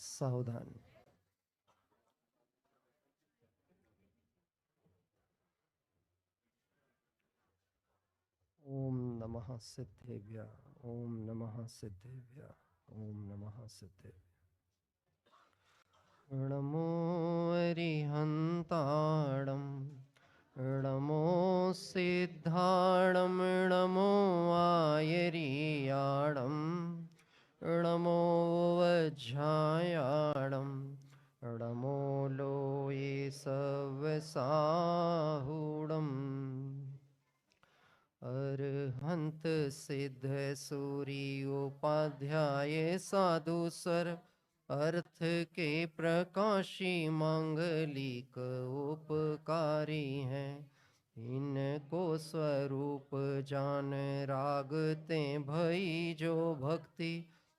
सावधान। ओम नमः सिद्धेभ्य। ओम नमः सिद्धेभ्य। ओम नमः सिद्धेभ्य। नमो अरिहन्ताणं नमो सिद्धाणं नमो आयरियाणं नमो वज्रायाणं नमो लोये सवसाहुणम्। अरहंत सिद्ध सूर्योपाध्याय साधु सर अर्थ के प्रकाशी मांगलिक उपकारी हैं। इनको स्वरूप जान रागते भई जो भक्ति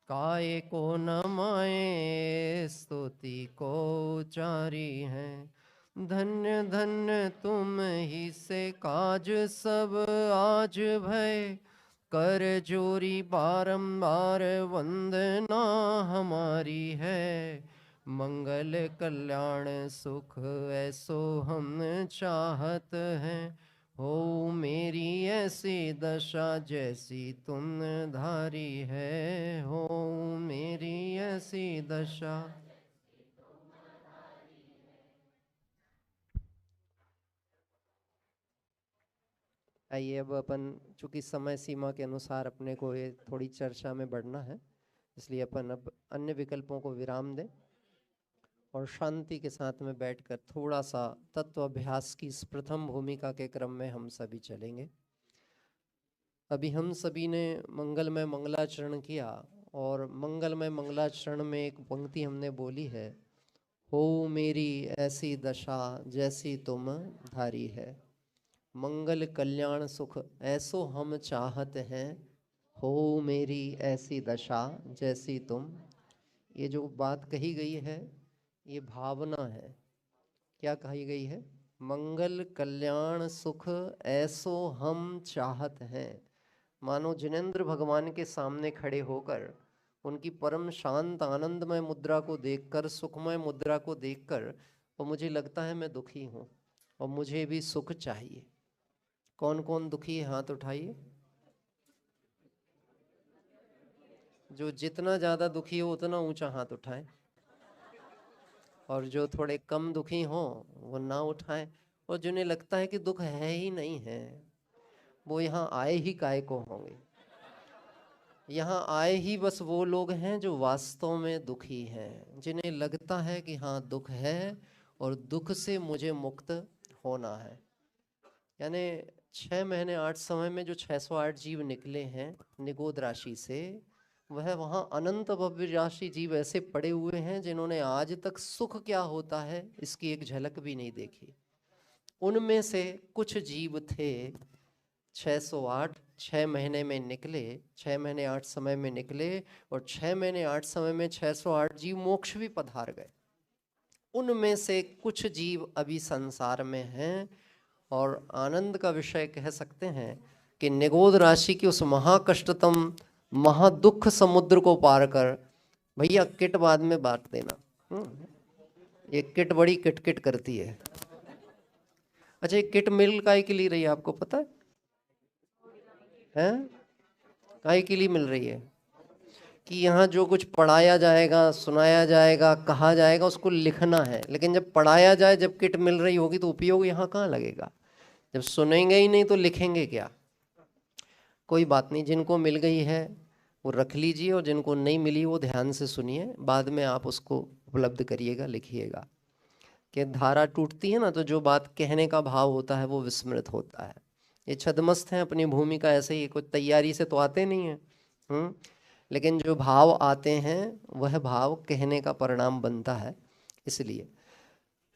काय को नमाए स्तुति को उचारी हैं। धन्य धन्य तुम ही से काज सब आज भय कर जोरी बारंबार वंदना हमारी है। मंगल कल्याण सुख ऐसो हम चाहत हैं। हो मेरी ऐसी दशा जैसी तुम धारी है। हो मेरी ऐसी दशा। आइए अब अपन चूंकि समय सीमा के अनुसार अपने को ये थोड़ी चर्चा में बढ़ना है, इसलिए अपन अब अन्य विकल्पों को विराम दें और शांति के साथ में बैठकर थोड़ा सा तत्व अभ्यास की इस प्रथम भूमिका के क्रम में हम सभी चलेंगे। अभी हम सभी ने मंगलमय मंगलाचरण किया और मंगलमय मंगलाचरण में एक पंक्ति हमने बोली है, हो मेरी ऐसी दशा जैसी तुम धारी है। मंगल कल्याण सुख ऐसो हम चाहत हैं। हो मेरी ऐसी दशा जैसी तुम। ये जो बात कही गई है ये भावना है। क्या कही गई है? मंगल कल्याण सुख ऐसो हम चाहत हैं। मानो जिनेंद्र भगवान के सामने खड़े होकर उनकी परम शांत आनंदमय मुद्रा को देखकर, सुखमय मुद्रा को देखकर, और मुझे लगता है मैं दुखी हूँ और मुझे भी सुख चाहिए। कौन कौन दुखी है? हाथ उठाइए। जो जितना ज़्यादा दुखी हो उतना ऊंचा हाथ उठाएं, और जो थोड़े कम दुखी हों वो ना उठाएं। और जिन्हें लगता है कि दुख है ही नहीं है वो यहाँ आए ही काहे को होंगे। यहाँ आए ही बस वो लोग हैं जो वास्तव में दुखी हैं, जिन्हें लगता है कि हाँ दुख है और दुख से मुझे मुक्त होना है। यानी 6 महीने 8 समय में जो 608 जीव निकले हैं निगोद राशि से, वह वहाँ अनंत भव्य राशि जीव ऐसे पड़े हुए हैं जिन्होंने आज तक सुख क्या होता है इसकी एक झलक भी नहीं देखी। उनमें से कुछ जीव थे 608 6 महीने में निकले, 6 महीने 8 समय में निकले, और 6 महीने 8 समय में 608 जीव मोक्ष भी पधार गए। उनमें से कुछ जीव अभी संसार में हैं और आनंद का विषय कह सकते हैं कि निगोद राशि की उस महाकष्टतम महादुख समुद्र को पार कर, भैया किट बाद में बांट देना, ये किट बड़ी किटकिट करती है। अच्छा, ये किट मिल काहे के लिए रही है आपको पता है? हैं? काहे के लिए मिल रही है? कि यहाँ जो कुछ पढ़ाया जाएगा, सुनाया जाएगा, कहा जाएगा उसको लिखना है। लेकिन जब पढ़ाया जाए, जब किट मिल रही होगी तो उपयोग यहाँ कहाँ लगेगा? जब सुनेंगे ही नहीं तो लिखेंगे क्या? कोई बात नहीं, जिनको मिल गई है वो रख लीजिए और जिनको नहीं मिली वो ध्यान से सुनिए, बाद में आप उसको उपलब्ध करिएगा, लिखिएगा। कि धारा टूटती है ना तो जो बात कहने का भाव होता है वो विस्मृत होता है। ये छद्मस्त हैं अपनी भूमिका ऐसे ही, कोई तैयारी से तो आते नहीं है, लेकिन जो भाव आते हैं वह भाव कहने का परिणाम बनता है। इसलिए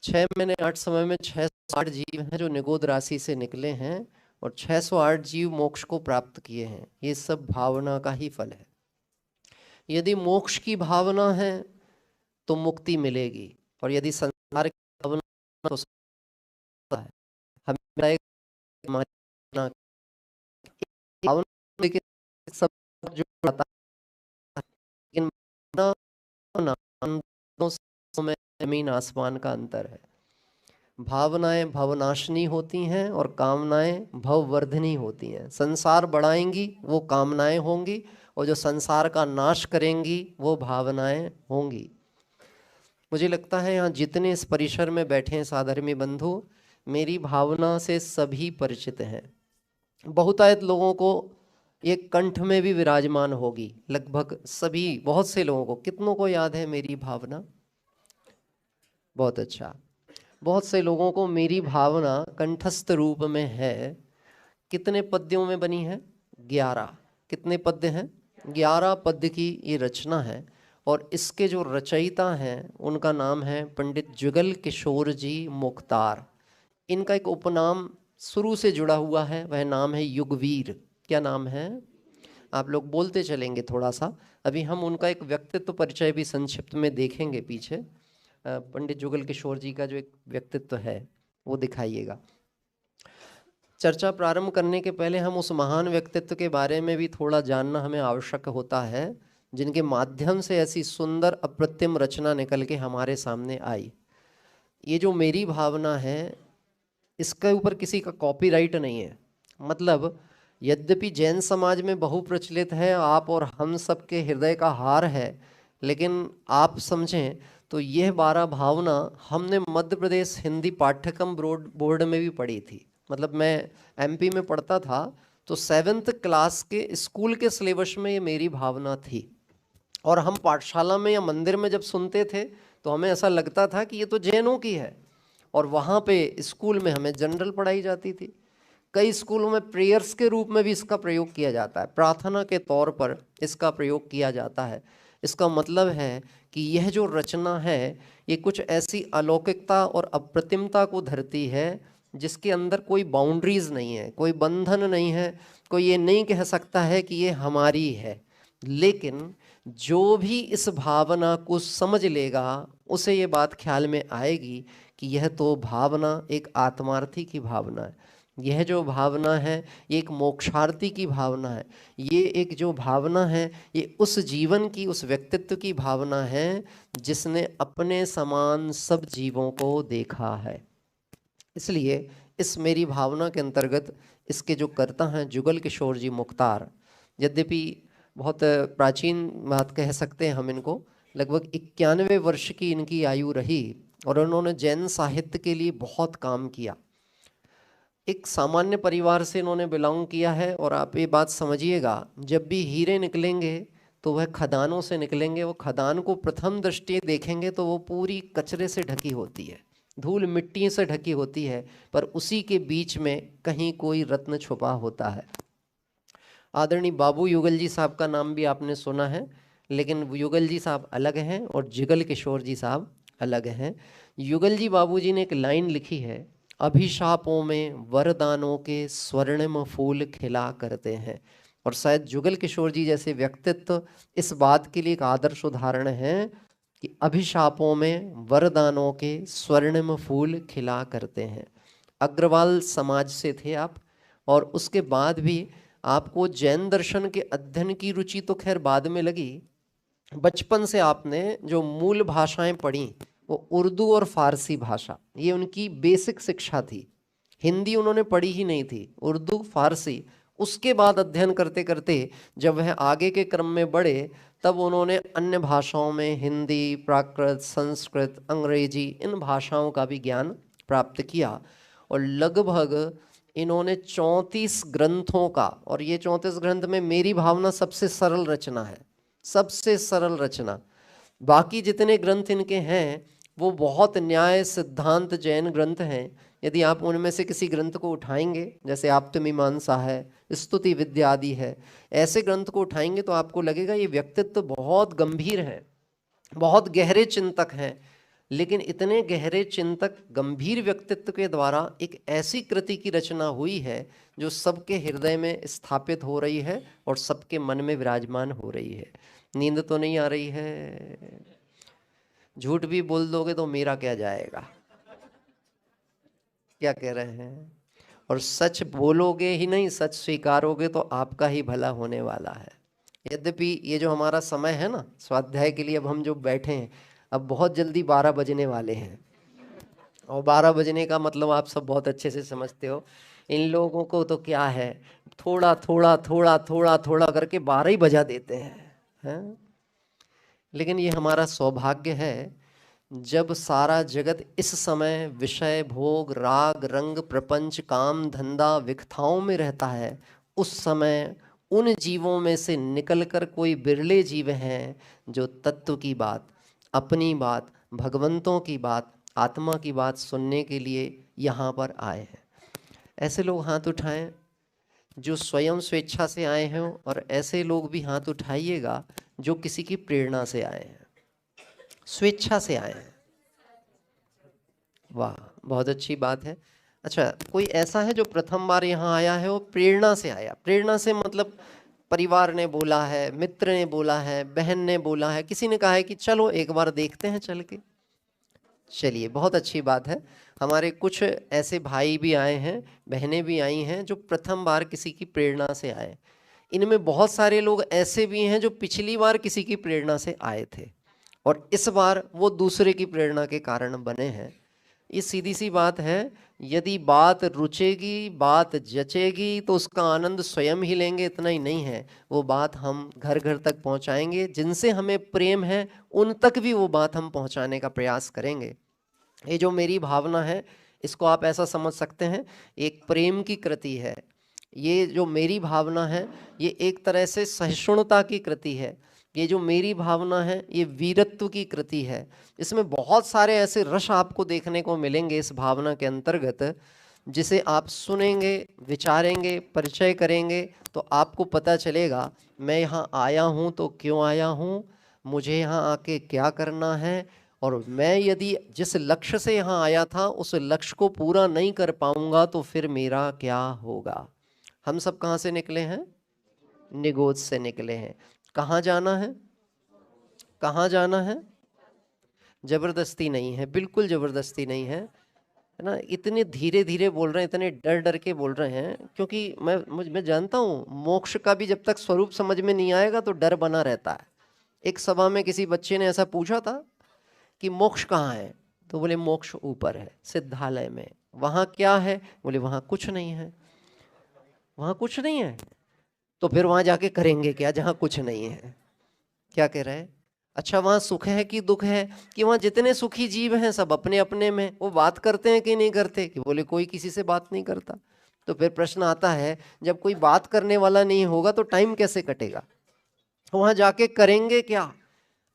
6 महीने 8 समय में 608 जीव हैं जो निगोद राशि से निकले हैं और 608 जीव मोक्ष को प्राप्त किए हैं। ये सब भावना का ही फल है। यदि मोक्ष की भावना है तो मुक्ति मिलेगी, और यदि संसार की भावना तो है। हमें भावना, लेकिन सब जो में जमीन आसमान का अंतर है। भावनाएं भवनाशनी होती हैं और कामनाएं भववर्धनी होती हैं। संसार बढ़ाएंगी वो कामनाएं होंगी, और जो संसार का नाश करेंगी वो भावनाएं होंगी। मुझे लगता है यहाँ जितने इस परिसर में बैठे हैं साधर्मी बंधु, मेरी भावना से सभी परिचित हैं। बहुतायत लोगों को ये कंठ में भी विराजमान होगी, लगभग सभी, बहुत से लोगों को। कितनों को याद है मेरी भावना? बहुत अच्छा। बहुत से लोगों को मेरी भावना कंठस्थ रूप में है। कितने पद्यों में बनी है? 11। कितने पद्य हैं? 11 पद्य की ये रचना है। और इसके जो रचयिता हैं उनका नाम है पंडित जुगल किशोर जी मुख्तार। इनका एक उपनाम शुरू से जुड़ा हुआ है, वह नाम है युगवीर। क्या नाम है? आप लोग बोलते चलेंगे थोड़ा सा। अभी हम उनका एक व्यक्तित्व परिचय भी संक्षिप्त में देखेंगे पीछे। पंडित जुगल किशोर जी का जो एक व्यक्तित्व है वो दिखाइएगा। चर्चा प्रारंभ करने के पहले हम उस महान व्यक्तित्व के बारे में भी थोड़ा जानना हमें आवश्यक होता है, जिनके माध्यम से ऐसी सुंदर अप्रतिम रचना निकल के हमारे सामने आई। ये जो मेरी भावना है, इसके ऊपर किसी का कॉपीराइट नहीं है। मतलब यद्यपि जैन समाज में बहुप्रचलित है, आप और हम सब के हृदय का हार है, लेकिन आप समझें तो यह 12 भावना हमने मध्य प्रदेश हिंदी पाठ्यक्रम बोर्ड में भी पढ़ी थी। मतलब मैं एमपी में पढ़ता था तो 7th क्लास के स्कूल के सिलेबस में ये मेरी भावना थी। और हम पाठशाला में या मंदिर में जब सुनते थे तो हमें ऐसा लगता था कि ये तो जैनों की है। और वहाँ पे स्कूल में हमें जनरल पढ़ाई जाती थी। कई स्कूलों में प्रेयर्स के रूप में भी इसका प्रयोग किया जाता है, प्रार्थना के तौर पर इसका प्रयोग किया जाता है। इसका मतलब है कि यह जो रचना है ये कुछ ऐसी अलौकिकता और अप्रतिमता को धरती है जिसके अंदर कोई बाउंड्रीज नहीं है, कोई बंधन नहीं है। कोई ये नहीं कह सकता है कि ये हमारी है। लेकिन जो भी इस भावना को समझ लेगा उसे ये बात ख्याल में आएगी कि यह तो भावना एक आत्मार्थी की भावना है। यह जो भावना है ये एक मोक्षार्थी की भावना है। ये एक जो भावना है ये उस जीवन की, उस व्यक्तित्व की भावना है जिसने अपने समान सब जीवों को देखा है। इसलिए इस मेरी भावना के अंतर्गत इसके जो कर्ता हैं जुगल किशोर जी मुख्तार, यद्यपि बहुत प्राचीन बात कह सकते हैं हम इनको, लगभग 91 वर्ष की इनकी आयु रही और उन्होंने जैन साहित्य के लिए बहुत काम किया। एक सामान्य परिवार से इन्होंने बिलोंग किया है। और आप ये बात समझिएगा, जब भी हीरे निकलेंगे तो वह खदानों से निकलेंगे। वो खदान को प्रथम दृष्टि देखेंगे तो वो पूरी कचरे से ढकी होती है, धूल मिट्टी से ढकी होती है, पर उसी के बीच में कहीं कोई रत्न छुपा होता है। आदरणीय बाबू युगल जी साहब का नाम भी आपने सुना है, लेकिन युगल जी साहब अलग हैं और जुगल किशोर जी साहब अलग हैं। युगल जी बाबू जी ने एक लाइन लिखी है, अभिशापों में वरदानों के स्वर्णिम फूल खिला करते हैं। और शायद जुगल किशोर जी जैसे व्यक्तित्व इस बात के लिए एक आदर्श उदाहरण है कि अभिशापों में वरदानों के स्वर्णिम फूल खिला करते हैं। अग्रवाल समाज से थे आप, और उसके बाद भी आपको जैन दर्शन के अध्ययन की रुचि तो खैर बाद में लगी। बचपन से आपने जो मूल भाषाएं पढ़ी वो उर्दू और फारसी भाषा, ये उनकी बेसिक शिक्षा थी। हिंदी उन्होंने पढ़ी ही नहीं थी, उर्दू फारसी। उसके बाद अध्ययन करते करते जब वह आगे के क्रम में बढ़े तब उन्होंने अन्य भाषाओं में हिंदी, प्राकृत, संस्कृत, अंग्रेजी, इन भाषाओं का भी ज्ञान प्राप्त किया। और लगभग इन्होंने 34 ग्रंथों का, और ये 34 ग्रंथ में मेरी भावना सबसे सरल रचना है, सबसे सरल रचना। बाकी जितने ग्रंथ इनके हैं वो बहुत न्याय सिद्धांत जैन ग्रंथ हैं। यदि आप उनमें से किसी ग्रंथ को उठाएंगे, जैसे आप्तमीमांसा है, स्तुति विद्या आदि है, ऐसे ग्रंथ को उठाएंगे तो आपको लगेगा ये व्यक्तित्व बहुत गंभीर है, बहुत गहरे चिंतक हैं। लेकिन इतने गहरे चिंतक गंभीर व्यक्तित्व के द्वारा एक ऐसी कृति की रचना हुई है जो सबके हृदय में स्थापित हो रही है और सबके मन में विराजमान हो रही है। नींद तो नहीं आ रही है? झूठ भी बोल दोगे तो मेरा क्या जाएगा? क्या कह रहे हैं? और सच बोलोगे ही नहीं, सच स्वीकारोगे तो आपका ही भला होने वाला है। यद्यपि ये जो हमारा समय है ना स्वाध्याय के लिए, अब हम जो बैठे हैं, अब बहुत जल्दी 12 बजने वाले हैं, और 12 बजने का मतलब आप सब बहुत अच्छे से समझते हो। इन लोगों को तो क्या है, थोड़ा थोड़ा थोड़ा थोड़ा थोड़ा करके 12 ही बजा देते हैं? लेकिन ये हमारा सौभाग्य है, जब सारा जगत इस समय विषय भोग राग रंग प्रपंच काम धंधा विकथाओं में रहता है, उस समय उन जीवों में से निकलकर कोई बिरले जीव हैं जो तत्व की बात, अपनी बात, भगवंतों की बात, आत्मा की बात सुनने के लिए यहाँ पर आए हैं। ऐसे लोग हाथ उठाएं जो स्वयं स्वेच्छा से आए हैं, और ऐसे लोग भी हाथ उठाइएगा जो किसी की प्रेरणा से आए हैं, स्वेच्छा से आए हैं। वाह, बहुत अच्छी बात है। अच्छा, कोई ऐसा है जो प्रथम बार यहाँ आया है, वो प्रेरणा से आया? प्रेरणा से मतलब परिवार ने बोला है, मित्र ने बोला है, बहन ने बोला है, किसी ने कहा है कि चलो एक बार देखते हैं चल के? चलिए, बहुत अच्छी बात है। हमारे कुछ ऐसे भाई भी आए हैं, बहनें भी आई हैं जो प्रथम बार किसी की प्रेरणा से आए। इनमें बहुत सारे लोग ऐसे भी हैं जो पिछली बार किसी की प्रेरणा से आए थे और इस बार वो दूसरे की प्रेरणा के कारण बने हैं। ये सीधी सी बात है, यदि बात रुचेगी, बात जचेगी तो उसका आनंद स्वयं ही लेंगे, इतना ही नहीं है, वो बात हम घर घर तक पहुंचाएंगे। जिनसे हमें प्रेम है उन तक भी वो बात हम पहुंचाने का प्रयास करेंगे। ये जो मेरी भावना है, इसको आप ऐसा समझ सकते हैं, एक प्रेम की कृति है। ये जो मेरी भावना है, ये एक तरह से सहिष्णुता की कृति है। ये जो मेरी भावना है, ये वीरत्व की कृति है। इसमें बहुत सारे ऐसे रस आपको देखने को मिलेंगे इस भावना के अंतर्गत, जिसे आप सुनेंगे, विचारेंगे, परिचय करेंगे तो आपको पता चलेगा मैं यहाँ आया हूँ तो क्यों आया हूँ, मुझे यहाँ आके क्या करना है, और मैं यदि जिस लक्ष्य से यहाँ आया था उस लक्ष्य को पूरा नहीं कर पाऊंगा तो फिर मेरा क्या होगा। हम सब कहाँ से निकले हैं? निगोज से निकले हैं। कहाँ जाना है? कहाँ जाना है? जबरदस्ती नहीं है, बिल्कुल जबरदस्ती नहीं है, है ना? इतने धीरे धीरे बोल रहे हैं, इतने डर डर के बोल रहे हैं, क्योंकि मैं जानता हूँ मोक्ष का भी जब तक स्वरूप समझ में नहीं आएगा तो डर बना रहता है। एक सभा में किसी बच्चे ने ऐसा पूछा था कि मोक्ष कहाँ है, तो बोले मोक्ष ऊपर है, सिद्धालय में। वहाँ क्या है? बोले वहाँ कुछ नहीं है। वहाँ कुछ नहीं है तो फिर वहाँ जाके करेंगे क्या जहाँ कुछ नहीं है? क्या कह रहे हैं? अच्छा, वहाँ सुख है कि दुख है? कि वहाँ जितने सुखी जीव हैं सब अपने अपने में, वो बात करते हैं कि नहीं करते? कि बोले कोई किसी से बात नहीं करता। तो फिर प्रश्न आता है, जब कोई बात करने वाला नहीं होगा तो टाइम कैसे कटेगा? वहाँ जाके करेंगे क्या?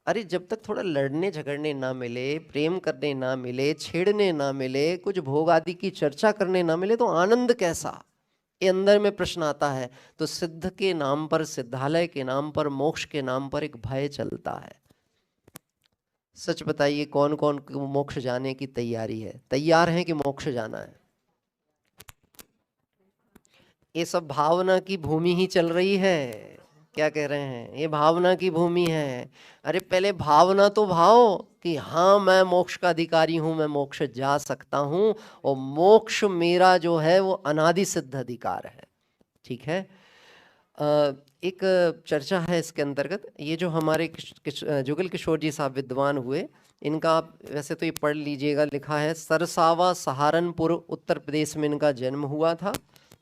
अरे जब तक थोड़ा लड़ने झगड़ने ना मिले, प्रेम करने ना मिले, छेड़ने ना मिले, कुछ भोग आदि की चर्चा करने ना मिले तो आनंद कैसा? ये अंदर में प्रश्न आता है। तो सिद्ध के नाम पर, सिद्धालय के नाम पर, मोक्ष के नाम पर एक भय चलता है। सच बताइए, कौन कौन मोक्ष जाने की तैयारी है, तैयार है कि मोक्ष जाना है? ये सब भावना की भूमि ही चल रही है। क्या कह रहे हैं? ये भावना की भूमि है। अरे पहले भावना तो भाव कि हाँ मैं मोक्ष का अधिकारी हूं, मैं मोक्ष जा सकता हूं, और मोक्ष मेरा जो है वो अनादि सिद्ध अधिकार है। ठीक है। एक चर्चा है इसके अंतर्गत, ये जो हमारे जुगल किशोर जी साहब विद्वान हुए, इनका आप वैसे तो ये पढ़ लीजिएगा, लिखा है सरसावा सहारनपुर उत्तर प्रदेश में इनका जन्म हुआ था,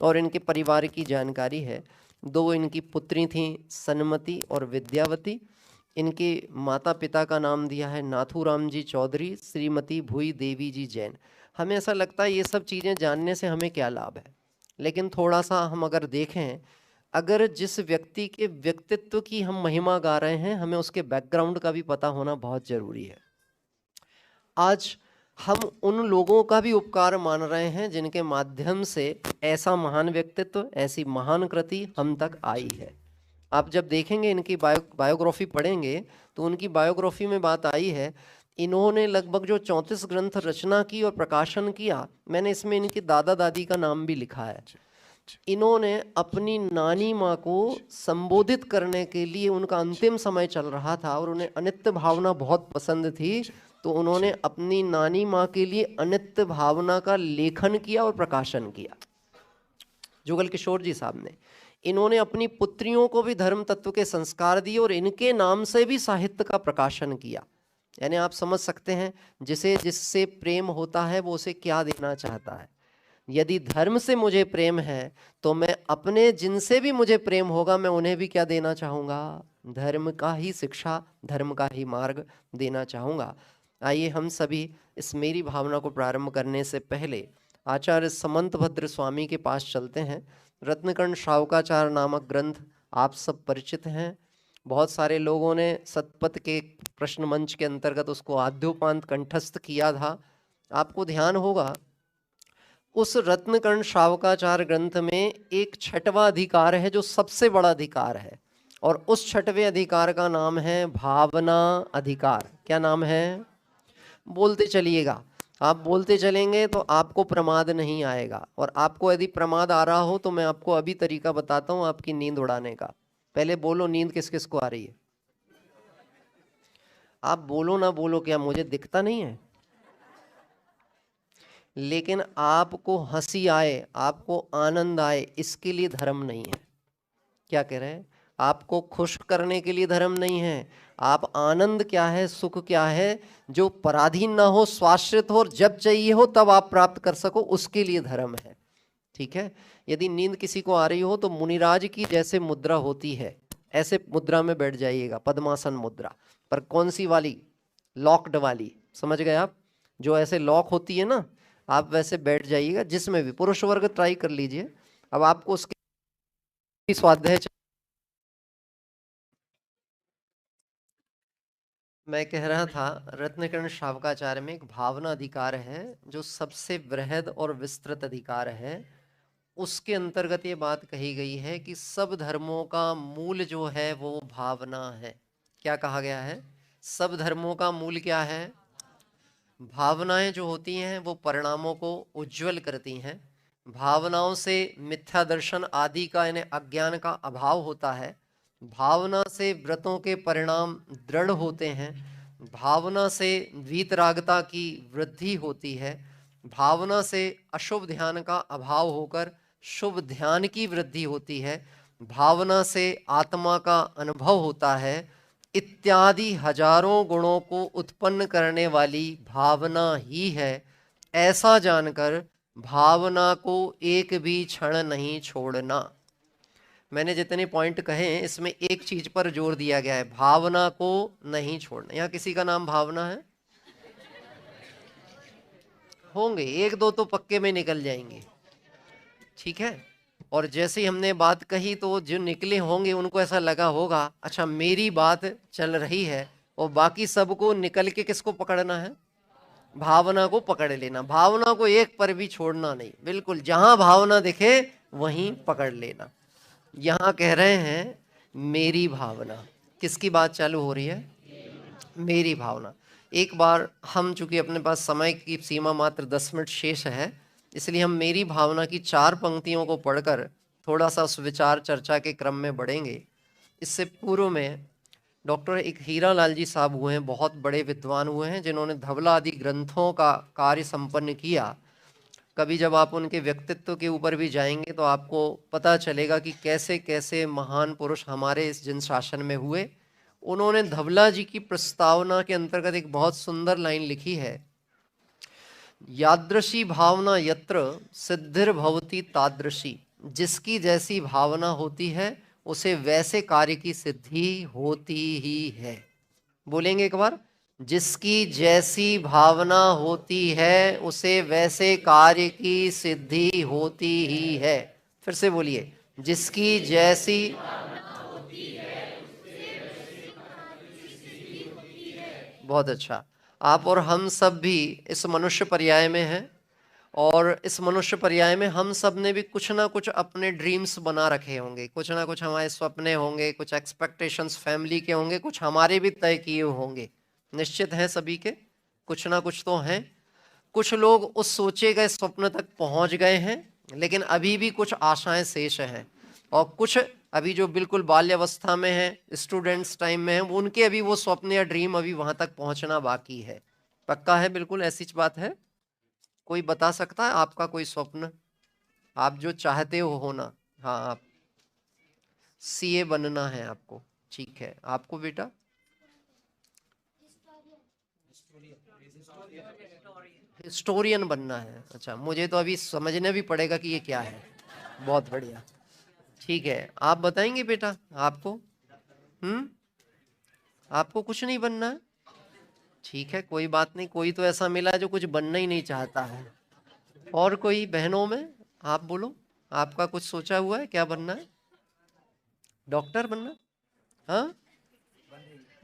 और इनके परिवार की जानकारी है। दो इनकी पुत्री थीं, सन्मति और विद्यावती। इनके माता पिता का नाम दिया है नाथूराम जी चौधरी, श्रीमती भूई देवी जी जैन। हमें ऐसा लगता है ये सब चीज़ें जानने से हमें क्या लाभ है, लेकिन थोड़ा सा हम अगर देखें, अगर जिस व्यक्ति के व्यक्तित्व की हम महिमा गा रहे हैं, हमें उसके बैकग्राउंड का भी पता होना बहुत जरूरी है। आज हम उन लोगों का भी उपकार मान रहे हैं जिनके माध्यम से ऐसा महान व्यक्तित्व, ऐसी महान कृति हम तक आई है। आप जब देखेंगे इनकी बायोग्राफी पढ़ेंगे तो उनकी बायोग्राफी में बात आई है, इन्होंने लगभग जो 34 ग्रंथ रचना की और प्रकाशन किया, मैंने इसमें इनकी दादा दादी का नाम भी लिखा है। इन्होंने अपनी नानी माँ को संबोधित करने के लिए, उनका अंतिम समय चल रहा था और उन्हें अनित्य भावना बहुत पसंद थी, तो उन्होंने अपनी नानी माँ के लिए अनित्य भावना का लेखन किया और प्रकाशन किया, जुगल किशोर जी साहब ने। इन्होंने अपनी पुत्रियों को भी धर्म तत्व के संस्कार दिए और इनके नाम से भी साहित्य का प्रकाशन किया। यानी आप समझ सकते हैं जिसे जिससे प्रेम होता है वो उसे क्या देना चाहता है। यदि धर्म से मुझे प्रेम है तो मैं अपने जिनसे भी मुझे प्रेम होगा मैं उन्हें भी क्या देना चाहूँगा, धर्म का ही शिक्षा, धर्म का ही मार्ग देना चाहूँगा। आइए हम सभी इस मेरी भावना को प्रारंभ करने से पहले आचार्य समंतभद्र स्वामी के पास चलते हैं। रत्नकर्ण श्रावकाचार नामक ग्रंथ आप सब परिचित हैं। बहुत सारे लोगों ने सतपथ के प्रश्न मंच के अंतर्गत उसको आद्योपांत कंठस्थ किया था। आपको ध्यान होगा उस रत्नकर्ण श्रावकाचार ग्रंथ में एक छठवां अधिकार है जो सबसे बड़ा अधिकार है, और उस छठवें अधिकार का नाम है भावना अधिकार। क्या नाम है? बोलते चलिएगा, आप बोलते चलेंगे तो आपको प्रमाद नहीं आएगा, और आपको यदि प्रमाद आ रहा हो तो मैं आपको अभी तरीका बताता हूँ आपकी नींद उड़ाने का। पहले बोलो, नींद किस किस को आ रही है? आप बोलो ना बोलो, क्या मुझे दिखता नहीं है? लेकिन आपको हंसी आए, आपको आनंद आए, इसके लिए धर्म नहीं है। क्या कह रहे हैं? आपको खुश करने के लिए धर्म नहीं है। आप आनंद क्या है, सुख क्या है, जो पराधीन ना हो, स्वाश्रित हो, और जब चाहिए हो तब आप प्राप्त कर सको, उसके लिए धर्म है। ठीक है? यदि नींद किसी को आ रही हो तो मुनिराज की जैसे मुद्रा होती है ऐसे मुद्रा में बैठ जाइएगा, पद्मासन मुद्रा। पर कौन सी वाली? लॉक्ड वाली, समझ गए आप? जो ऐसे लॉक होती है ना, आप वैसे बैठ जाइएगा। जिसमें भी पुरुष वर्ग ट्राई कर लीजिए। अब आपको उसके स्वाध्याय, मैं कह रहा था रत्नकर्ण श्रावकाचार्य में एक भावना अधिकार है जो सबसे बृहद और विस्तृत अधिकार है। उसके अंतर्गत ये बात कही गई है कि सब धर्मों का मूल जो है वो भावना है। क्या कहा गया है? सब धर्मों का मूल क्या है? भावनाएं जो होती हैं वो परिणामों को उज्जवल करती हैं। भावनाओं से मिथ्या दर्शन आदि का यानी अज्ञान का अभाव होता है। भावना से व्रतों के परिणाम दृढ़ होते हैं। भावना से वीतरागता की वृद्धि होती है। भावना से अशुभ ध्यान का अभाव होकर शुभ ध्यान की वृद्धि होती है। भावना से आत्मा का अनुभव होता है। इत्यादि हजारों गुणों को उत्पन्न करने वाली भावना ही है। ऐसा जानकर भावना को एक भी क्षण नहीं छोड़ना। मैंने जितने पॉइंट कहे हैं इसमें एक चीज पर जोर दिया गया है, भावना को नहीं छोड़ना। यहाँ किसी का नाम भावना है? होंगे एक दो तो पक्के में निकल जाएंगे। ठीक है? और जैसे ही हमने बात कही तो जो निकले होंगे उनको ऐसा लगा होगा अच्छा मेरी बात चल रही है, और बाकी सबको निकल के किसको पकड़ना है? भावना को पकड़ लेना। भावना को एक पर भी छोड़ना नहीं, बिल्कुल जहां भावना दिखे वहीं पकड़ लेना। यहां कह रहे हैं मेरी भावना। किसकी बात चालू हो रही है? मेरी भावना। एक बार हम, चूंकि अपने पास समय की सीमा मात्र 10 मिनट शेष है, इसलिए हम मेरी भावना की 4 पंक्तियों को पढ़कर थोड़ा सा उस विचार चर्चा के क्रम में बढ़ेंगे। इससे पूर्व में डॉक्टर एक हीरा लाल जी साहब हुए हैं, बहुत बड़े विद्वान हुए हैं, जिन्होंने धवला आदि ग्रंथों का कार्य संपन्न किया। कभी जब आप उनके व्यक्तित्व के ऊपर भी जाएंगे तो आपको पता चलेगा कि कैसे कैसे महान पुरुष हमारे इस जिन शासन में हुए। उन्होंने धवला जी की प्रस्तावना के अंतर्गत एक बहुत सुंदर लाइन लिखी है, यादृशी भावना यत्र सिद्धिर भवती तादृशी। जिसकी जैसी भावना होती है उसे वैसे कार्य की सिद्धि होती ही है। बोलेंगे एक बार, जिसकी जैसी भावना होती है उसे वैसे कार्य की सिद्धि होती ही है। फिर से बोलिए, जिसकी जैसी। बहुत अच्छा। आप और हम सब भी इस मनुष्य पर्याय में हैं, और इस मनुष्य पर्याय में हम सब ने भी कुछ ना कुछ अपने ड्रीम्स बना रखे होंगे, कुछ ना कुछ हमारे सपने होंगे, कुछ एक्सपेक्टेशंस फैमिली के होंगे, कुछ हमारे भी तय किए होंगे। निश्चित है सभी के कुछ ना कुछ तो हैं। कुछ लोग उस सोचे गए स्वप्न तक पहुंच गए हैं, लेकिन अभी भी कुछ आशाएं शेष हैं। और कुछ अभी जो बिल्कुल बाल्यावस्था में है, स्टूडेंट्स टाइम में है, उनके अभी वो स्वप्न या ड्रीम अभी वहां तक पहुंचना बाकी है। पक्का है? बिल्कुल ऐसी बात है। कोई बता सकता है आपका कोई स्वप्न, आप जो चाहते हो होना? हाँ, आप सीए बनना है आपको। ठीक है, आपको बेटा? हिस्टोरियन बनना है। अच्छा, मुझे तो अभी समझने भी पड़ेगा कि ये क्या है। बहुत बढ़िया, ठीक है। आप बताएंगे बेटा आपको? आपको कुछ नहीं बनना है? ठीक है, कोई बात नहीं। कोई तो ऐसा मिला जो कुछ बनना ही नहीं चाहता है। और कोई बहनों में? आप बोलो, आपका कुछ सोचा हुआ है, क्या बनना है? डॉक्टर बनना? हाँ,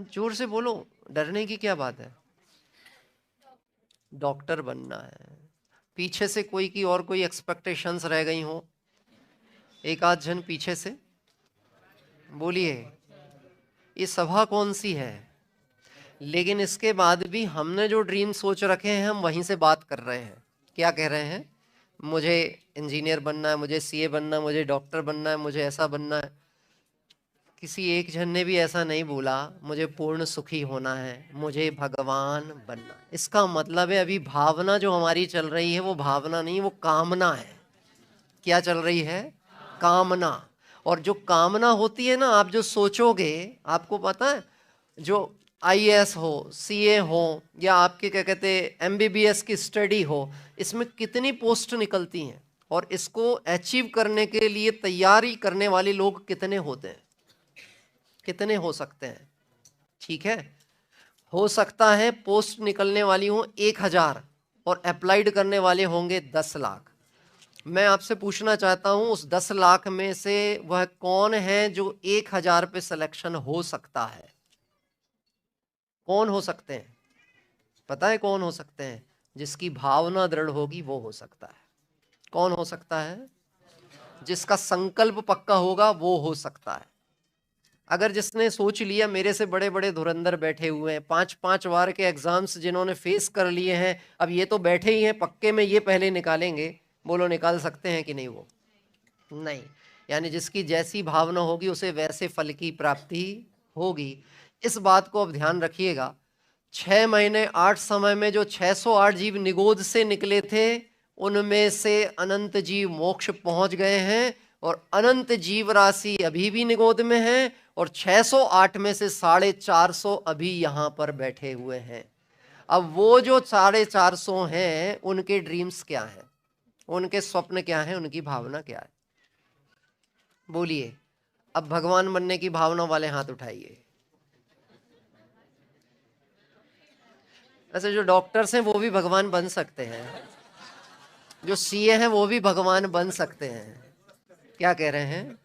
जोर से बोलो, डरने की क्या बात है। डॉक्टर बनना है। पीछे से कोई की और कोई एक्सपेक्टेशंस रह गई हो? एक आध जन पीछे से बोलिए। ये सभा कौन सी है? लेकिन इसके बाद भी हमने जो ड्रीम सोच रखे हैं हम वहीं से बात कर रहे हैं। क्या कह रहे हैं? मुझे इंजीनियर बनना है, मुझे सीए बनना है, मुझे डॉक्टर बनना है, मुझे ऐसा बनना है। किसी एक जन ने भी ऐसा नहीं बोला मुझे पूर्ण सुखी होना है, मुझे भगवान बनना है। इसका मतलब है अभी भावना जो हमारी चल रही है वो भावना नहीं, वो कामना है। क्या चल रही है? कामना। और जो कामना होती है ना, आप जो सोचोगे, आपको पता है, जो आईएएस हो, सीए हो, या आपके क्या कहते हैं एमबीबीएस की स्टडी हो, इसमें कितनी पोस्ट निकलती हैं और इसको अचीव करने के लिए तैयारी करने वाले लोग कितने होते हैं? कितने हो सकते हैं? ठीक है, हो सकता है पोस्ट निकलने वाली हो 1000 और अप्लाइड करने वाले होंगे 10 लाख। मैं आपसे पूछना चाहता हूं उस 10 लाख में से वह कौन है जो 1000 पे सिलेक्शन हो सकता है? कौन हो सकते हैं? पता है कौन हो सकते हैं? जिसकी भावना दृढ़ होगी वो हो सकता है। कौन हो सकता है? जिसका संकल्प पक्का होगा वो हो सकता है। अगर जिसने सोच लिया, मेरे से बड़े बड़े धुरंधर बैठे हुए हैं, 5-5 बार के एग्जाम्स जिन्होंने फेस कर लिए हैं, अब ये तो बैठे ही हैं पक्के में, ये पहले निकालेंगे। बोलो निकाल सकते हैं कि नहीं? वो नहीं। यानी जिसकी जैसी भावना होगी उसे वैसे फल की प्राप्ति होगी। इस बात को अब ध्यान रखिएगा। 6 महीने 8 समय में जो 608 जीव निगोद से निकले थे, उनमें से अनंत जीव मोक्ष पहुंच गए हैं और अनंत जीव राशि अभी भी निगोद में है, और 608 में से 450 अभी यहां पर बैठे हुए हैं। अब वो जो 450 हैं, उनके ड्रीम्स क्या हैं, उनके स्वप्न क्या हैं, उनकी भावना क्या है? बोलिए। अब भगवान बनने की भावना वाले हाथ उठाइए। ऐसे जो डॉक्टर्स हैं वो भी भगवान बन सकते हैं, जो सीए हैं वो भी भगवान बन सकते हैं। क्या कह रहे हैं?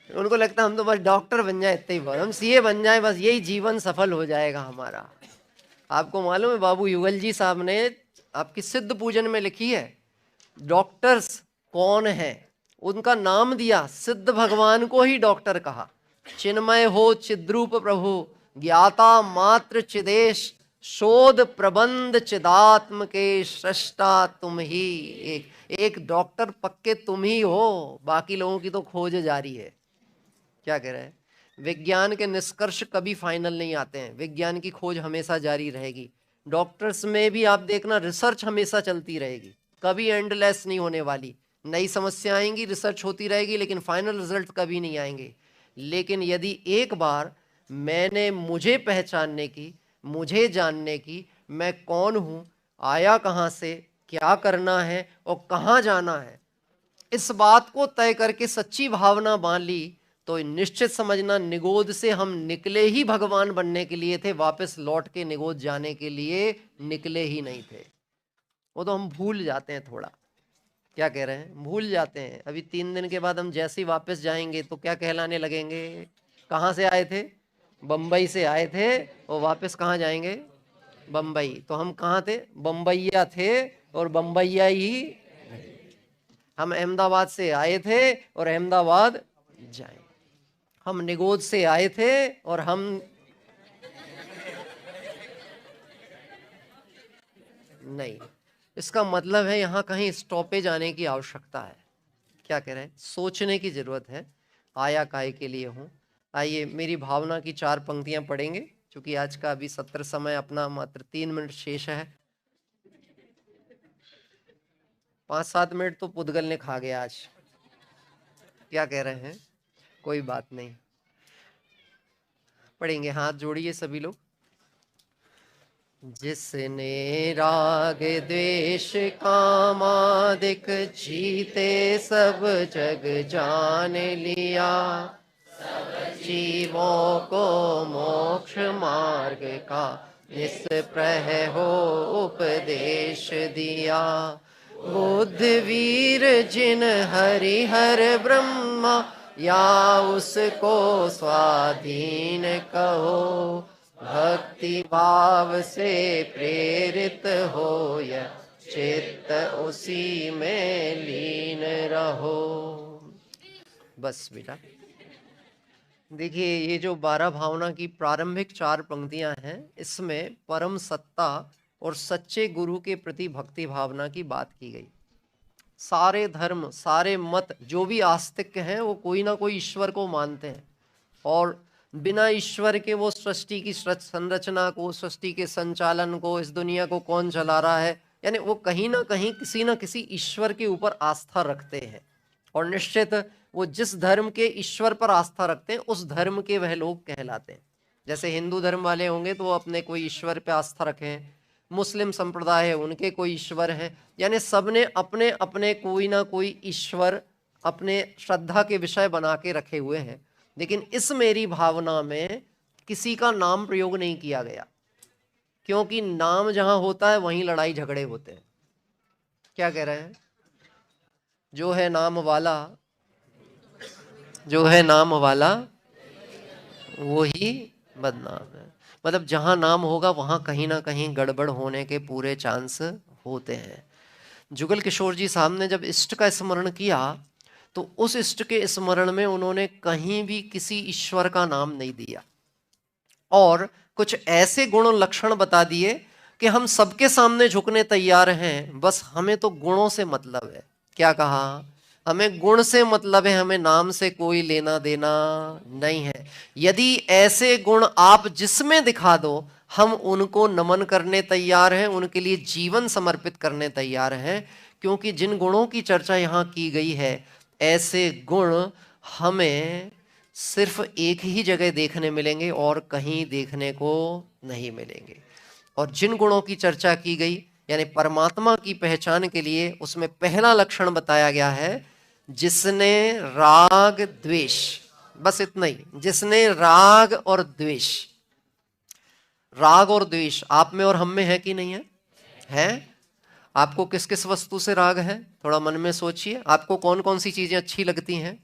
उनको लगता है हम तो बस डॉक्टर बन जाए इतना ही बहुत, हम सीए बन जाए बस यही जीवन सफल हो जाएगा हमारा। आपको मालूम है बाबू युगल जी साहब ने आपकी सिद्ध पूजन में लिखी है, डॉक्टर्स कौन है, उनका नाम दिया, सिद्ध भगवान को ही डॉक्टर कहा। चिन्मय हो चिद्रूप प्रभु, ज्ञाता मात्र चिदेश, शोध प्रबंध चिदात्म के सृष्टा तुम ही। एक डॉक्टर पक्के तुम ही हो, बाकी लोगों की तो खोज जारी है। क्या कह रहे हैं? विज्ञान के निष्कर्ष कभी फाइनल नहीं आते हैं, विज्ञान की खोज हमेशा जारी रहेगी। डॉक्टर्स में भी आप देखना रिसर्च हमेशा चलती रहेगी, कभी एंडलेस नहीं होने वाली। नई समस्या आएंगी, रिसर्च होती रहेगी, लेकिन फाइनल रिजल्ट कभी नहीं आएंगे। लेकिन यदि एक बार मैंने मुझे पहचानने की, मुझे जानने की, मैं कौन हूं, आया कहां से, क्या करना है और कहां जाना है, इस बात को तय करके सच्ची भावना मान ली, तो निश्चित समझना निगोद से हम निकले ही भगवान बनने के लिए थे, वापस लौट के निगोद जाने के लिए निकले ही नहीं थे। वो तो हम भूल जाते हैं थोड़ा। क्या कह रहे हैं? भूल जाते हैं। अभी 3 दिन के बाद हम जैसे ही वापस जाएंगे तो क्या कहलाने लगेंगे? कहाँ से आए थे? बम्बई से आए थे, और वापस कहाँ जाएंगे? बम्बई। तो हम कहाँ थे? बम्बैया थे, और बम्बैया ही हम अहमदाबाद से आए थे और अहमदाबाद जाएंगे। हम निगोद से आए थे और हम नहीं। इसका मतलब है यहाँ कहीं स्टॉपेज आने की आवश्यकता है। क्या कह रहे हैं? सोचने की जरूरत है, आया काहे के लिए हूँ। आइए मेरी भावना की 4 पंक्तियां पढ़ेंगे, क्योंकि आज का अभी सत्र समय अपना मात्र 3 मिनट शेष है। 5-7 मिनट तो पुद्गल ने खा गया आज। क्या कह रहे हैं? कोई बात नहीं, पढ़ेंगे। हाथ जोड़िए सभी लोग। जिसने राग द्वेष कामादिक जीते सब जग जान लिया, जीवों को मोक्ष मार्ग का निष्प्रह हो उपदेश दिया। बुद्ध वीर जिन हरिहर ब्रह्मा, या उसको स्वाधीन कहो, भक्ति भाव से प्रेरित हो या चित्त उसी में लीन रहो। बस बेटा, देखिए ये जो 12 भावना की प्रारंभिक 4 पंक्तियां हैं, इसमें परम सत्ता और सच्चे गुरु के प्रति भक्ति भावना की बात की गई। सारे धर्म, सारे मत जो भी आस्तिक हैं, वो कोई ना कोई ईश्वर को मानते हैं, और बिना ईश्वर के वो सृष्टि की संरचना को, सृष्टि के संचालन को, इस दुनिया को कौन चला रहा है, यानी वो कहीं ना कहीं किसी ना किसी ईश्वर के ऊपर आस्था रखते हैं। और निश्चित वो जिस धर्म के ईश्वर पर आस्था रखते हैं, उस धर्म के वह लोग कहलाते हैं। जैसे हिंदू धर्म वाले होंगे तो वो अपने कोई ईश्वर पे आस्था रखें, मुस्लिम संप्रदाय है उनके कोई ईश्वर है, यानी सबने अपने अपने कोई ना कोई ईश्वर अपने श्रद्धा के विषय बना के रखे हुए हैं। लेकिन इस मेरी भावना में किसी का नाम प्रयोग नहीं किया गया, क्योंकि नाम जहां होता है वहीं लड़ाई झगड़े होते हैं। क्या कह रहे हैं? जो है नाम वाला, जो है नाम वाला वो ही बदनाम है। मतलब जहां नाम होगा वहां कहीं ना कहीं गड़बड़ होने के पूरे चांस होते हैं। जुगल किशोर जी साहब ने जब इष्ट का स्मरण किया, तो उस इष्ट के स्मरण में उन्होंने कहीं भी किसी ईश्वर का नाम नहीं दिया, और कुछ ऐसे गुण लक्षण बता दिए कि हम सबके सामने झुकने तैयार हैं, बस हमें तो गुणों से मतलब है। क्या कहा? हमें गुण से मतलब है, हमें नाम से कोई लेना देना नहीं है। यदि ऐसे गुण आप जिसमें दिखा दो, हम उनको नमन करने तैयार हैं, उनके लिए जीवन समर्पित करने तैयार हैं, क्योंकि जिन गुणों की चर्चा यहाँ की गई है, ऐसे गुण हमें सिर्फ एक ही जगह देखने मिलेंगे और कहीं देखने को नहीं मिलेंगे। और जिन गुणों की चर्चा की गई, यानी परमात्मा की पहचान के लिए, उसमें पहला लक्षण बताया गया है, जिसने राग द्वेष, बस इतना ही, जिसने राग और द्वेष। राग और द्वेष आप में और हम में है कि नहीं है? है। आपको किस किस वस्तु से राग है? थोड़ा मन में सोचिए। आपको कौन कौन सी चीजें अच्छी लगती हैं?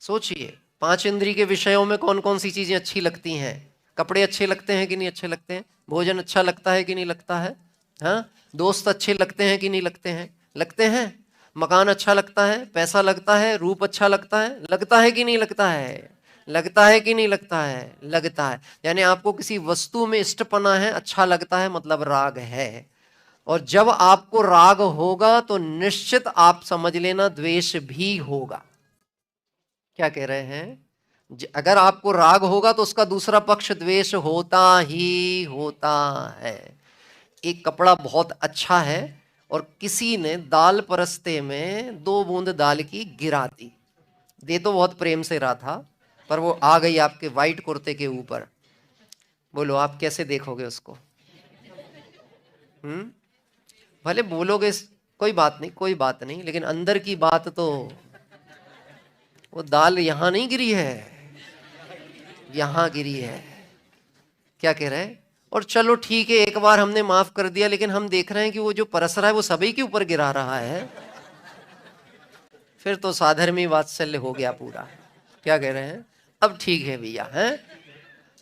सोचिए। 5 इंद्री के विषयों में कौन कौन सी चीजें अच्छी लगती हैं? कपड़े अच्छे लगते हैं कि नहीं अच्छे लगते हैं? भोजन अच्छा लगता है कि नहीं लगता है? हाँ। दोस्त अच्छे लगते हैं कि नहीं लगते हैं? लगते हैं। मकान अच्छा लगता है, पैसा लगता है, रूप अच्छा लगता है कि नहीं लगता है? लगता है कि नहीं लगता है? लगता है। यानी आपको किसी वस्तु में इष्टपना है, अच्छा लगता है, मतलब राग है। और जब आपको राग होगा तो निश्चित आप समझ लेना द्वेष भी होगा। क्या कह रहे हैं? अगर आपको राग होगा तो उसका दूसरा पक्ष द्वेष होता ही होता है। एक कपड़ा बहुत अच्छा है और किसी ने दाल परस्ते में 2 बूंद दाल की गिरा दी। दे तो बहुत प्रेम से रहा था, पर वो आ गई आपके वाइट कुर्ते के ऊपर। बोलो आप कैसे देखोगे उसको? भले बोलोगे कोई बात नहीं, कोई बात नहीं, लेकिन अंदर की बात तो, वो दाल यहां नहीं गिरी है, यहां गिरी है। क्या कह रहे हैं? और चलो ठीक है, एक बार हमने माफ कर दिया, लेकिन हम देख रहे हैं कि वो जो परस रहा है वो सभी के ऊपर गिरा रहा है, फिर तो साधर्मी वात्सल्य हो गया पूरा। क्या कह रहे हैं? अब ठीक है भैया, हैं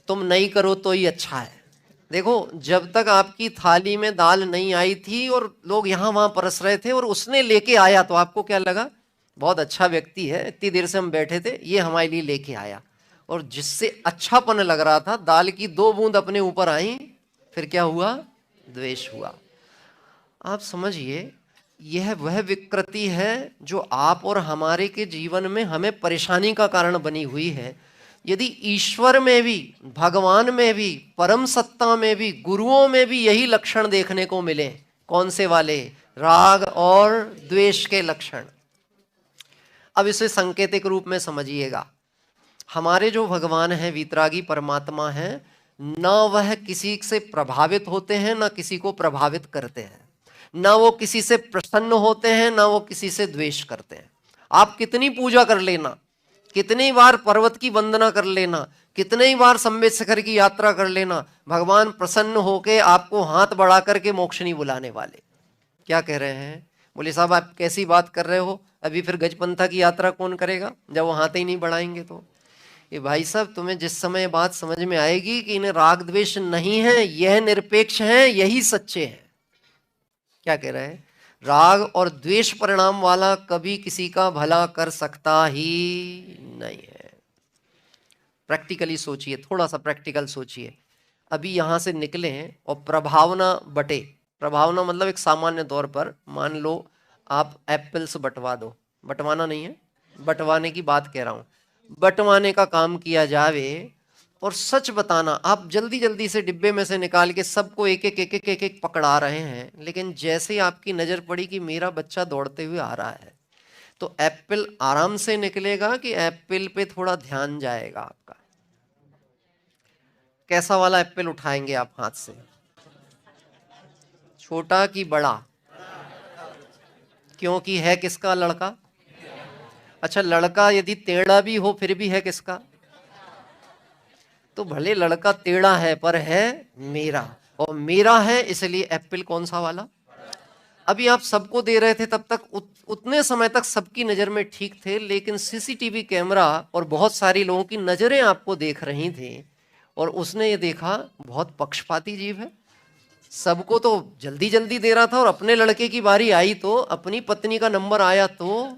तुम नहीं करो तो ही अच्छा है। देखो, जब तक आपकी थाली में दाल नहीं आई थी और लोग यहां वहां परस रहे थे और उसने लेके आया, तो आपको क्या लगा? बहुत अच्छा व्यक्ति है, इतनी देर से हम बैठे थे, ये हमारे लिए लेके आया। और जिससे अच्छापन लग रहा था, दाल की 2 बूंद अपने ऊपर आई, फिर क्या हुआ? द्वेष हुआ। आप समझिए, यह वह विकृति है जो आप और हमारे के जीवन में हमें परेशानी का कारण बनी हुई है। यदि ईश्वर में भी, भगवान में भी, परम सत्ता में भी, गुरुओं में भी यही लक्षण देखने को मिले, कौन से वाले? राग और द्वेष के लक्षण। अब इसे सांकेतिक रूप में समझिएगा। हमारे जो भगवान हैं, वीतरागी परमात्मा हैं, ना वह किसी से प्रभावित होते हैं ना किसी को प्रभावित करते हैं, ना वो किसी से प्रसन्न होते हैं ना वो किसी से द्वेष करते हैं। आप कितनी पूजा कर लेना, कितनी बार पर्वत की वंदना कर लेना, कितने ही बार संबित शिखर की यात्रा कर लेना, भगवान प्रसन्न होके आपको हाथ बढ़ा करके मोक्ष नहीं बुलाने वाले। क्या कह रहे हैं? बोले साहब आप कैसी बात कर रहे हो, अभी फिर गजपंथा की यात्रा कौन करेगा जब वो हाथ ही नहीं बढ़ाएंगे? तो ये भाई साहब तुम्हें जिस समय बात समझ में आएगी कि इन्हें राग द्वेष नहीं है, यह निरपेक्ष है, यही सच्चे हैं। क्या कह रहे हैं? राग और द्वेष परिणाम वाला कभी किसी का भला कर सकता ही नहीं है। प्रैक्टिकली सोचिए, थोड़ा सा प्रैक्टिकल सोचिए। अभी यहां से निकले और प्रभावना बटे, प्रभावना मतलब एक सामान्य तौर पर मान लो आप एप्पल्स बंटवा दो, बंटवाना नहीं है, बंटवाने की बात कह रहा हूं, बंटवाने का काम किया जावे और सच बताना, आप जल्दी जल्दी से डिब्बे में से निकाल के सबको एक एक एक एक एक एक पकड़ा रहे हैं, लेकिन जैसे ही आपकी नजर पड़ी कि मेरा बच्चा दौड़ते हुए आ रहा है, तो एप्पल आराम से निकलेगा कि एप्पल पे थोड़ा ध्यान जाएगा आपका? कैसा वाला एप्पल उठाएंगे आप हाथ से, छोटा कि बड़ा? क्योंकि है किसका? लड़का। अच्छा, लड़का यदि टेढ़ा भी हो फिर भी है किसका? तो भले लड़का टेढ़ा है पर है मेरा, और मेरा है इसलिए एप्पल कौन सा वाला? अभी आप सबको दे रहे थे तब तक उतने समय तक सबकी नजर में ठीक थे, लेकिन सीसीटीवी कैमरा और बहुत सारी लोगों की नजरें आपको देख रही थी और उसने ये देखा बहुत पक्षपाती जीव है, सबको तो जल्दी जल्दी दे रहा था और अपने लड़के की बारी आई तो, अपनी पत्नी का नंबर आया तो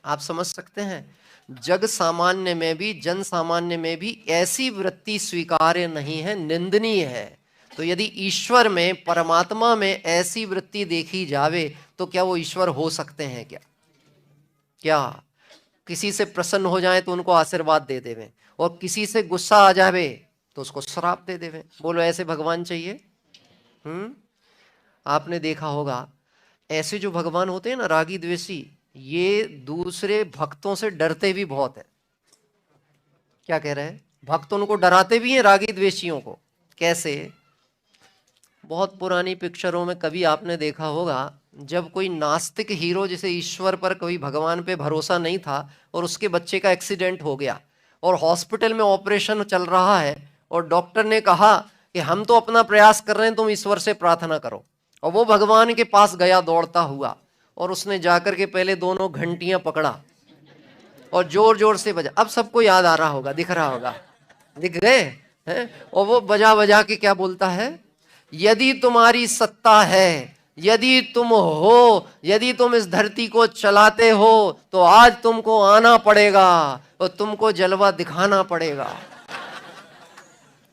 आप समझ सकते हैं जग सामान्य में भी, जन सामान्य में भी ऐसी वृत्ति स्वीकार्य नहीं है, निंदनीय है। तो यदि ईश्वर में, परमात्मा में ऐसी वृत्ति देखी जावे तो क्या वो ईश्वर हो सकते हैं? क्या क्या किसी से प्रसन्न हो जाए तो उनको आशीर्वाद दे देवे और किसी से गुस्सा आ जावे तो उसको श्राप दे देवे? बोलो ऐसे भगवान चाहिए? आपने देखा होगा ऐसे जो भगवान होते हैं ना रागी द्वेषी, ये दूसरे भक्तों से डरते भी बहुत है। क्या कह रहे हैं? भक्त उनको डराते भी हैं रागी द्वेषियों को। कैसे? बहुत पुरानी पिक्चरों में कभी आपने देखा होगा जब कोई नास्तिक हीरो, जिसे ईश्वर पर, कोई भगवान पे भरोसा नहीं था, और उसके बच्चे का एक्सीडेंट हो गया और हॉस्पिटल में ऑपरेशन चल रहा है और डॉक्टर ने कहा कि हम तो अपना प्रयास कर रहे हैं, तुम ईश्वर से प्रार्थना करो। और वो भगवान के पास गया दौड़ता हुआ और उसने जाकर के पहले दोनों घंटियां पकड़ा और जोर जोर से बजा। अब सबको याद आ रहा होगा, दिख रहा होगा, दिख गए हैं? और वो बजा बजा के क्या बोलता है? यदि तुम्हारी सत्ता है, यदि तुम हो, यदि तुम इस धरती को चलाते हो तो आज तुमको आना पड़ेगा और तुमको जलवा दिखाना पड़ेगा।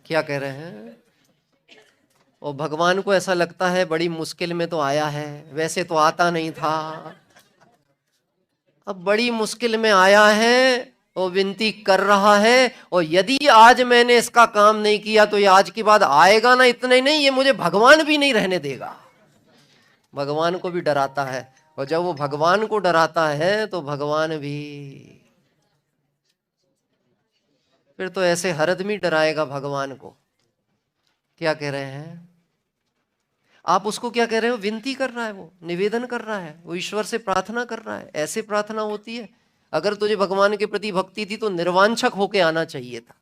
क्या कह रहे हैं? और भगवान को ऐसा लगता है बड़ी मुश्किल में तो आया है, वैसे तो आता नहीं था, अब बड़ी मुश्किल में आया है, वो विनती कर रहा है, और यदि आज मैंने इसका काम नहीं किया तो ये आज के बाद आएगा ना, इतना ही नहीं, ये मुझे भगवान भी नहीं रहने देगा। भगवान को भी डराता है, और जब वो भगवान को डराता है तो भगवान भी फिर तो ऐसे हर आदमी डराएगा भगवान को। क्या कह रहे हैं आप? उसको क्या कह रहे हो? विनती कर रहा है, वो निवेदन कर रहा है, वो ईश्वर से प्रार्थना कर रहा है। ऐसे प्रार्थना होती है? अगर तुझे भगवान के प्रति भक्ति थी तो निर्वांछक होके आना चाहिए था।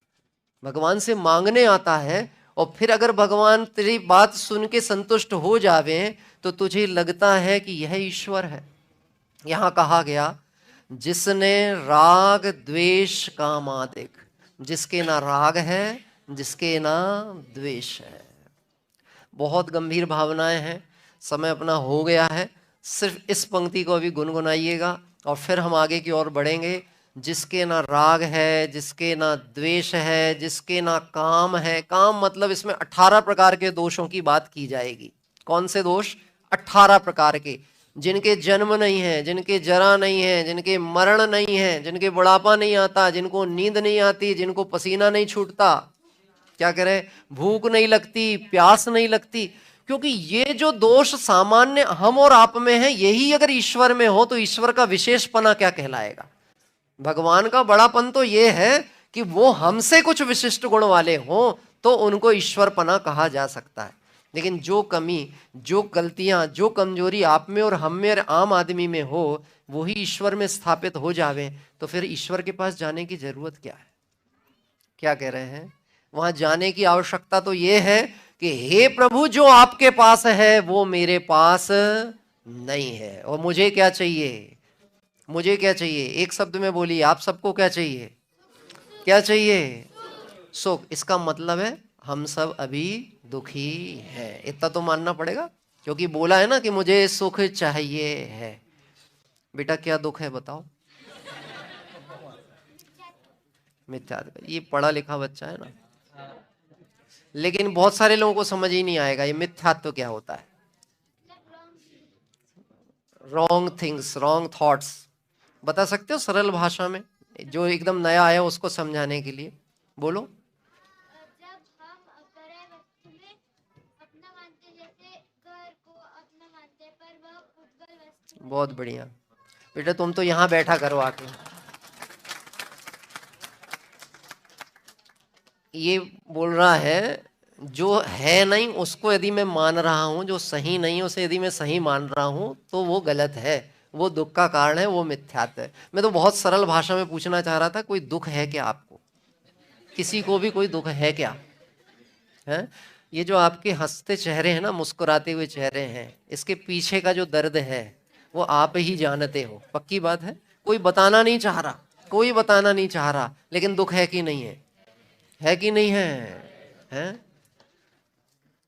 भगवान से मांगने आता है और फिर अगर भगवान तेरी बात सुन के संतुष्ट हो जावे तो तुझे लगता है कि यह ईश्वर है। यहां कहा गया जिसने राग द्वेष कामादिक, जिसके ना राग है, जिसके ना द्वेष है। बहुत गंभीर भावनाएं हैं, समय अपना हो गया है, सिर्फ इस पंक्ति को अभी गुनगुनाइएगा और फिर हम आगे की ओर बढ़ेंगे। जिसके ना राग है, जिसके ना द्वेष है, जिसके ना काम है। काम मतलब इसमें 18 प्रकार के दोषों की बात की जाएगी। कौन से दोष? 18 प्रकार के, जिनके जन्म नहीं है, जिनके जरा नहीं है, जिनके मरण नहीं है, जिनके बुढ़ापा नहीं आता, जिनको नींद नहीं आती, जिनको पसीना नहीं छूटता, क्या कह रहे, भूख नहीं लगती, प्यास नहीं लगती। क्योंकि ये जो दोष सामान्य हम और आप में है, यही अगर ईश्वर में हो तो ईश्वर का विशेषपना क्या कहलाएगा? भगवान का बड़ापन तो ये है कि वो हमसे कुछ विशिष्ट गुण वाले हों, तो तो उनको ईश्वरपना कहा जा सकता है। लेकिन जो कमी, जो गलतियां, जो कमजोरी आप में और हम में और आम आदमी में हो, वही ईश्वर में स्थापित हो जावे, तो फिर ईश्वर के पास जाने की जरूरत क्या है? क्या कह रहे हैं? वहां जाने की आवश्यकता तो यह है कि हे प्रभु, जो आपके पास है वो मेरे पास नहीं है, और मुझे क्या चाहिए? मुझे क्या चाहिए? एक शब्द में बोलिए, आप सबको क्या चाहिए? क्या चाहिए? सुख। इसका मतलब है हम सब अभी दुखी हैं, इतना तो मानना पड़ेगा, क्योंकि बोला है ना कि मुझे सुख चाहिए है। बेटा क्या दुख है बताओ? मिथ्या। ये पढ़ा लिखा बच्चा है ना, लेकिन बहुत सारे लोगों को समझ ही नहीं आएगा ये मिथ्यात्व क्या होता है। Wrong things, wrong thoughts. बता सकते हो सरल भाषा में, जो एकदम नया आया उसको समझाने के लिए? बोलो। जब हम बड़े वस्तु में अपना मानते, जैसे घर को अपना मानते, पर वह उज्जवल वस्तु। बहुत बढ़िया बेटा, तुम तो यहाँ बैठा करो आके। ये बोल रहा है जो है नहीं उसको यदि मैं मान रहा हूं, जो सही नहीं उसे यदि मैं सही मान रहा हूं, तो वो गलत है, वो दुख का कारण है, वो मिथ्यात्व है। मैं तो बहुत सरल भाषा में पूछना चाह रहा था, कोई दुख है क्या आपको? किसी को भी कोई दुख है क्या? है? ये जो आपके हंसते चेहरे हैं ना, मुस्कुराते हुए चेहरे हैं, इसके पीछे का जो दर्द है वो आप ही जानते हो। पक्की बात है, कोई बताना नहीं चाह रहा, कोई बताना नहीं चाह रहा, लेकिन दुख है कि नहीं है? है कि नहीं है? हैं?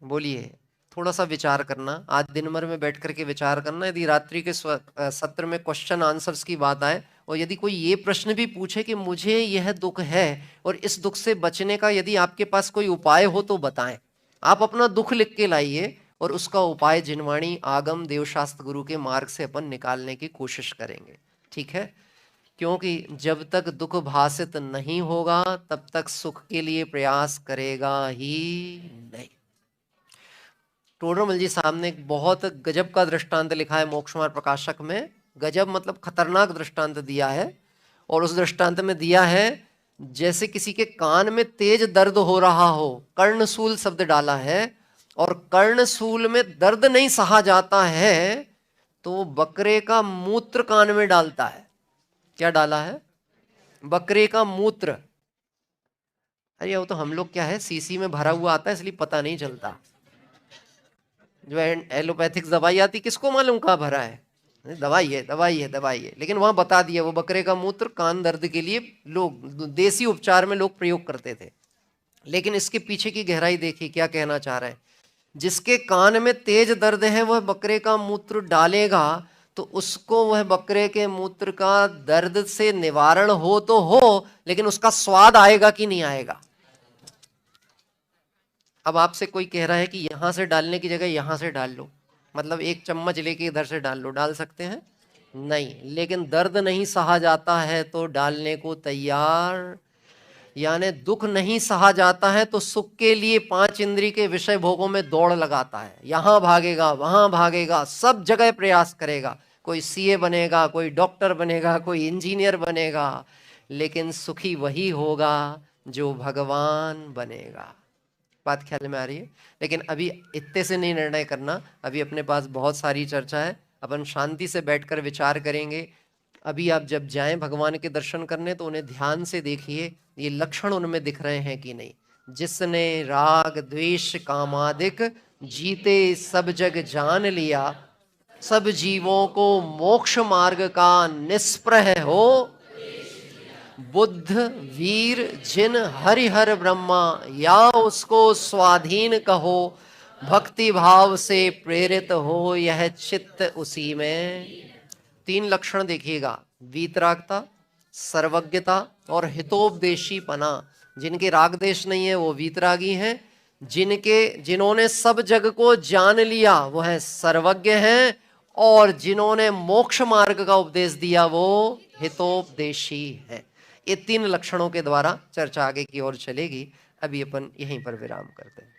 बोलिए। थोड़ा सा विचार करना, आज दिन भर में बैठ करके विचार करना। यदि रात्रि के सत्र में क्वेश्चन आंसर्स की बात आए, और यदि कोई ये प्रश्न भी पूछे कि मुझे यह दुख है और इस दुख से बचने का यदि आपके पास कोई उपाय हो तो बताएं। आप अपना दुख लिख के लाइए और उसका उपाय जिनवाणी आगम देवशास्त्र गुरु के मार्ग से अपन निकालने की कोशिश करेंगे। ठीक है? क्योंकि जब तक दुख भासित नहीं होगा तब तक सुख के लिए प्रयास करेगा ही नहीं। टोडरमल जी साहब ने एक बहुत गजब का दृष्टांत लिखा है मोक्षमार्ग प्रकाशक में। गजब मतलब खतरनाक दृष्टांत दिया है, और उस दृष्टांत में दिया है जैसे किसी के कान में तेज दर्द हो रहा हो, कर्णशूल शब्द डाला है, और कर्णशूल में दर्द नहीं सहा जाता है तो बकरे का मूत्र कान में डालता है। क्या डाला है? बकरे का मूत्र। अरे वो तो हम लोग क्या है, सीसी में भरा हुआ आता है इसलिए पता नहीं चलता। जो एलोपैथिक दवाई आती, किसको मालूम कहाँ भरा है? दवाई है, दवाई है, दवाई है, लेकिन वहां बता दिया वो बकरे का मूत्र कान दर्द के लिए लोग देसी उपचार में लोग प्रयोग करते थे। लेकिन इसके पीछे की गहराई देखिए, क्या कहना चाह रहे हैं। जिसके कान में तेज दर्द है वह बकरे का मूत्र डालेगा तो उसको वह बकरे के मूत्र का दर्द से निवारण हो तो हो, लेकिन उसका स्वाद आएगा कि नहीं आएगा? अब आपसे कोई कह रहा है कि यहां से डालने की जगह यहां से डाल लो, मतलब एक चम्मच लेके इधर से डाल लो, डाल सकते हैं? नहीं। लेकिन दर्द नहीं सहा जाता है तो डालने को तैयार, यानी दुख नहीं सहा जाता है तो सुख के लिए पांच इंद्री के विषय भोगों में दौड़ लगाता है। यहां भागेगा, वहां भागेगा, सब जगह प्रयास करेगा। कोई सीए बनेगा, कोई डॉक्टर बनेगा, कोई इंजीनियर बनेगा, लेकिन सुखी वही होगा जो भगवान बनेगा। बात ख्याल में आ रही है? लेकिन अभी इतने से नहीं निर्णय करना, अभी अपने पास बहुत सारी चर्चा है, अपन शांति से बैठकर विचार करेंगे। अभी आप जब जाएं भगवान के दर्शन करने तो उन्हें ध्यान से देखिए, ये लक्षण उनमें दिख रहे हैं कि नहीं। जिसने राग द्वेष कामादिक जीते सब जग जान लिया, सब जीवों को मोक्ष मार्ग का निष्प्रह हो, बुद्ध वीर जिन हरिहर ब्रह्मा या उसको स्वाधीन कहो, भक्ति भाव से प्रेरित हो यह चित्त उसी में। तीन लक्षण देखिएगा, वीतरागता, सर्वज्ञता और हितोपदेशी पना। जिनके राग देश नहीं है वो वीतरागी हैं, जिन्होंने सब जग को जान लिया वो है सर्वज्ञ हैं, और जिन्होंने मोक्ष मार्ग का उपदेश दिया वो हितोपदेशी है। ये तीन लक्षणों के द्वारा चर्चा आगे की ओर चलेगी। अभी अपन यहीं पर विराम करते हैं।